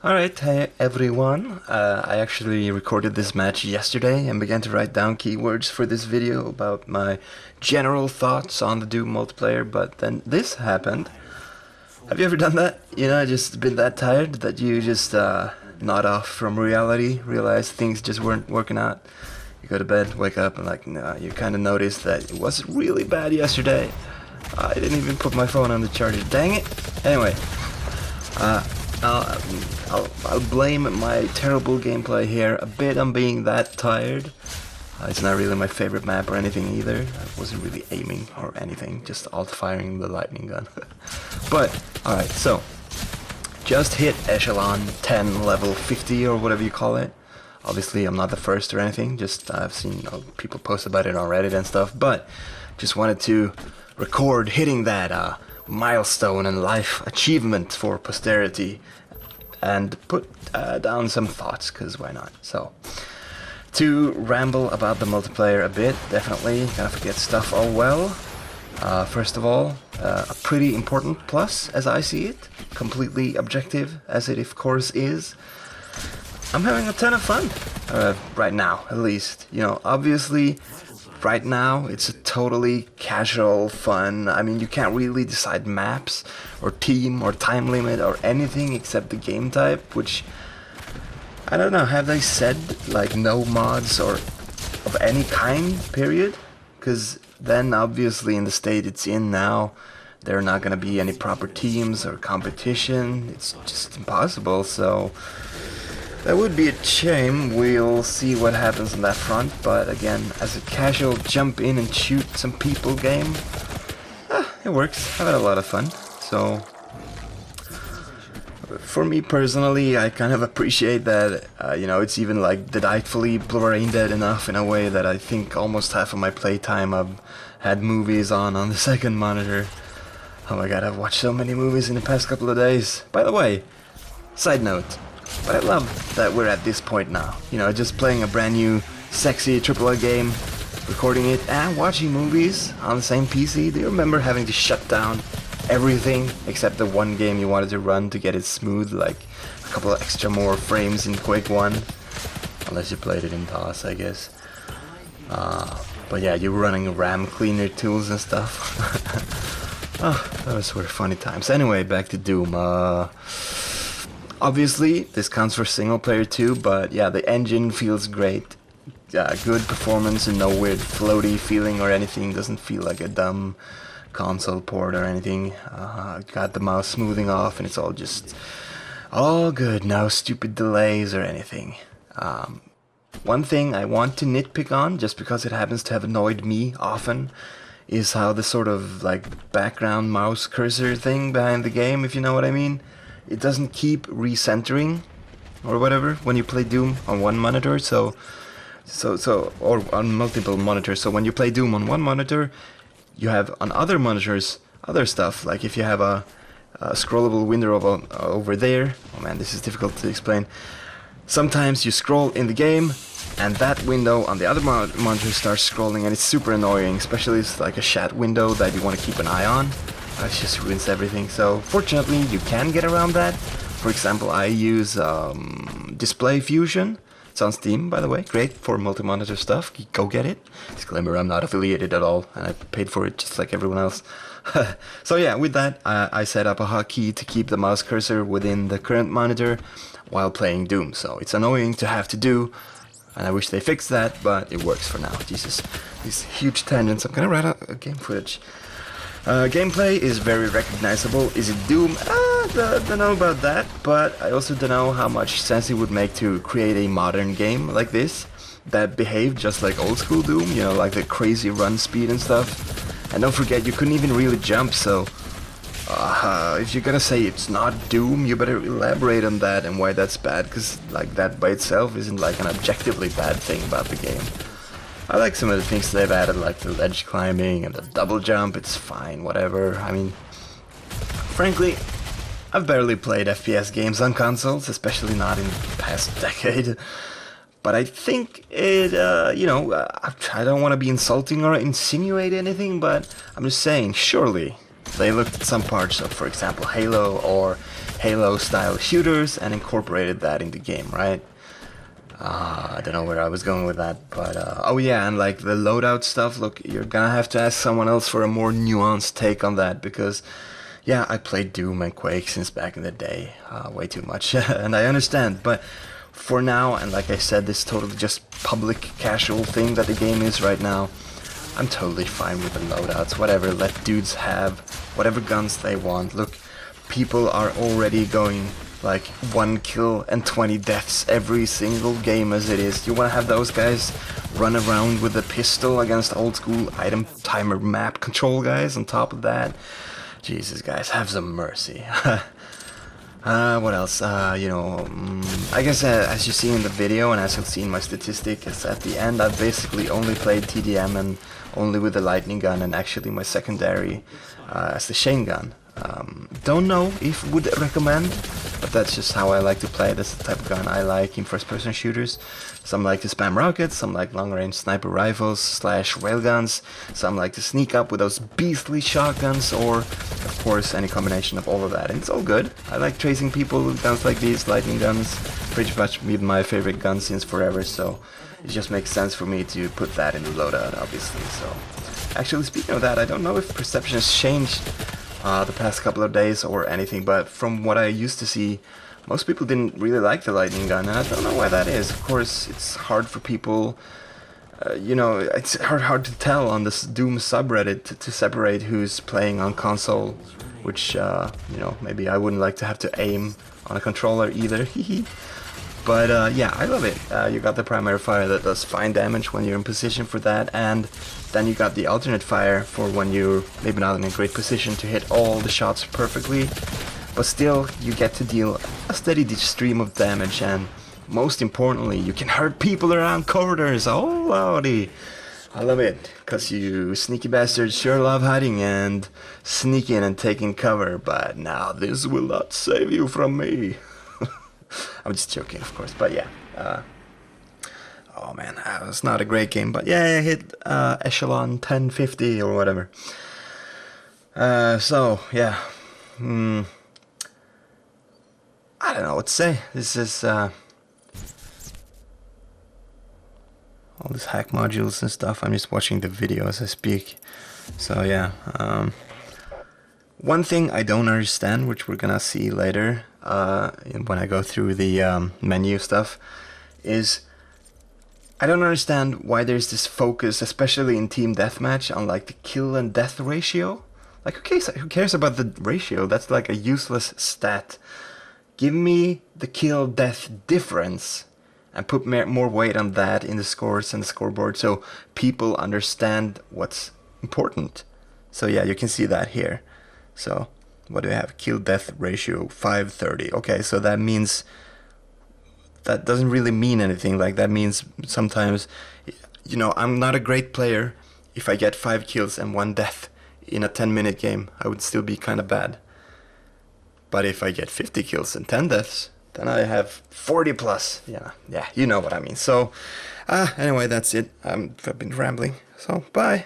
Alright, hey everyone. I actually recorded this match yesterday and began to write down keywords for this video about my general thoughts on the Doom multiplayer, but then this happened. Have you ever done that? You know, just been that tired that you just nod off from reality, realize things just weren't working out. You go to bed, wake up, and like, no, you kind of notice that it was really bad yesterday. I didn't even put my phone on the charger, dang it! Anyway, I'll blame my terrible gameplay here a bit on being that tired. It's not really my favorite map or anything either. I wasn't really aiming or anything, just alt-firing the lightning gun. But, alright, so, just hit Echelon 10 level 50 or whatever you call it. Obviously I'm not the first or anything, just I've seen people post about it on Reddit and stuff, but just wanted to record hitting that milestone and life achievement for posterity and put down some thoughts, because why not? So, to ramble about the multiplayer a bit, definitely, gotta forget stuff all well. First of all, a pretty important plus as I see it, completely objective as it of course is. I'm having a ton of fun, right now at least. You know, obviously right now it's a totally casual fun. I mean, you can't really decide maps or team or time limit or anything except the game type, which I don't know, have they said like no mods or of any kind, period? Because then obviously in the state it's in now, there are not going to be any proper teams or competition. It's just impossible, so that would be a shame. We'll see what happens on that front, but again, as a casual jump in and shoot some people game, it works. I've had a lot of fun. So for me personally, I kind of appreciate that, you know, it's even like delightfully brain dead enough in a way that I think almost half of my playtime I've had movies on the second monitor. Oh my god, I've watched so many movies in the past couple of days. By the way, side note, but I love that we're at this point now. You know, just playing a brand new, sexy AAA game, recording it, and watching movies on the same PC. Do you remember having to shut down everything except the one game you wanted to run to get it smooth, like a couple of extra more frames in Quake 1? Unless you played it in DOS, I guess. But yeah, you were running RAM cleaner tools and stuff. Oh, those were funny times. Anyway, back to Doom. Obviously, this counts for single player too, but yeah, the engine feels great. Good performance and no weird floaty feeling or anything. Doesn't feel like a dumb console port or anything. Got the mouse smoothing off and it's all just all good. No stupid delays or anything. One thing I want to nitpick on, just because it happens to have annoyed me often, is how the sort of like background mouse cursor thing behind the game, if you know what I mean. It doesn't keep recentering or whatever when you play Doom on one monitor, so or on multiple monitors. So when you play Doom on one monitor, you have on other monitors other stuff. Like if you have a scrollable window over there. Oh man, this is difficult to explain. Sometimes you scroll in the game, and that window on the other monitor starts scrolling, and it's super annoying. Especially it's like a chat window that you want to keep an eye on. It just ruins everything. So fortunately you can get around that. For example, I use Display Fusion. It's on Steam, by the way. Great for multi-monitor stuff. Go get it. Disclaimer, I'm not affiliated at all, and I paid for it just like everyone else. So yeah, with that, I set up a hotkey to keep the mouse cursor within the current monitor while playing Doom. So it's annoying to have to do, and I wish they fixed that, but it works for now. Jesus, these huge tangents. I'm gonna write out a game footage. Gameplay is very recognizable. Is it Doom? Don't know about that, but I also don't know how much sense it would make to create a modern game like this that behaved just like old school Doom, you know, like the crazy run speed and stuff. And don't forget, you couldn't even really jump, so if you're gonna say it's not Doom, you better elaborate on that and why that's bad, because like that by itself isn't like an objectively bad thing about the game. I like some of the things they've added, like the ledge climbing and the double jump. It's fine, whatever. I mean, frankly, I've barely played FPS games on consoles, especially not in the past decade. But I think it, you know, I don't want to be insulting or insinuate anything, but I'm just saying, surely They looked at some parts of, for example, Halo or Halo-style shooters and incorporated that in the game, right? I don't know where I was going with that, but oh yeah, and like the loadout stuff, look, you're gonna have to ask someone else for a more nuanced take on that, because yeah, I played Doom and Quake since back in the day, way too much, and I understand, but for now, and like I said, this totally just public casual thing that the game is right now, I'm totally fine with the loadouts, whatever, let dudes have whatever guns they want. Look, people are already going like 1 kill and 20 deaths every single game as it is. You want to have those guys run around with a pistol against old school item timer map control guys on top of that? Jesus, guys, have some mercy. What else? I guess as you see in the video and as you'll see in my statistics at the end, I've basically only played TDM and only with the lightning gun, and actually my secondary as the chain gun. Don't know if would recommend, but that's just how I like to play. That's the type of gun I like in first-person shooters. Some like to spam rockets, some like long-range sniper rifles / railguns, some like to sneak up with those beastly shotguns, or of course any combination of all of that, and it's all good. I like tracing people with guns like these, lightning guns, pretty much been my favorite gun since forever, so it just makes sense for me to put that in the loadout, obviously. So actually, speaking of that, I don't know if perception has changed the past couple of days or anything, but from what I used to see, most people didn't really like the lightning gun, and I don't know why that is. Of course, it's hard for people, it's hard to tell on this Doom subreddit to separate who's playing on console, which, maybe I wouldn't like to have to aim on a controller either. But yeah, I love it. You got the primary fire that does fine damage when you're in position for that, and then you got the alternate fire for when you're maybe not in a great position to hit all the shots perfectly, but still you get to deal a steady stream of damage, and most importantly, you can hurt people around corridors. Oh lordy, I love it, because you sneaky bastards sure love hiding and sneaking and taking cover, but now this will not save you from me. I'm just joking, of course, but yeah. Oh man, that was not a great game, but yeah, I hit Echelon 1050 or whatever. So, yeah. I don't know what to say. This is all these hack modules and stuff. I'm just watching the video as I speak. So yeah. One thing I don't understand, which we're gonna see later when I go through the menu stuff, is I don't understand why there's this focus, especially in team deathmatch, on like the kill and death ratio. Like, who cares about the ratio? That's like a useless stat. Give me the kill death difference and put more weight on that in the scores and the scoreboard so people understand what's important. So yeah, you can see that here. So what do we have? Kill death ratio 530. Okay, so that means that doesn't really mean anything. Like, that means sometimes, I'm not a great player. If I get 5 kills and 1 death in a 10-minute game, I would still be kind of bad. But if I get 50 kills and 10 deaths, then I have 40 plus. Yeah, you know what I mean. So anyway, that's it. I've been rambling. So bye.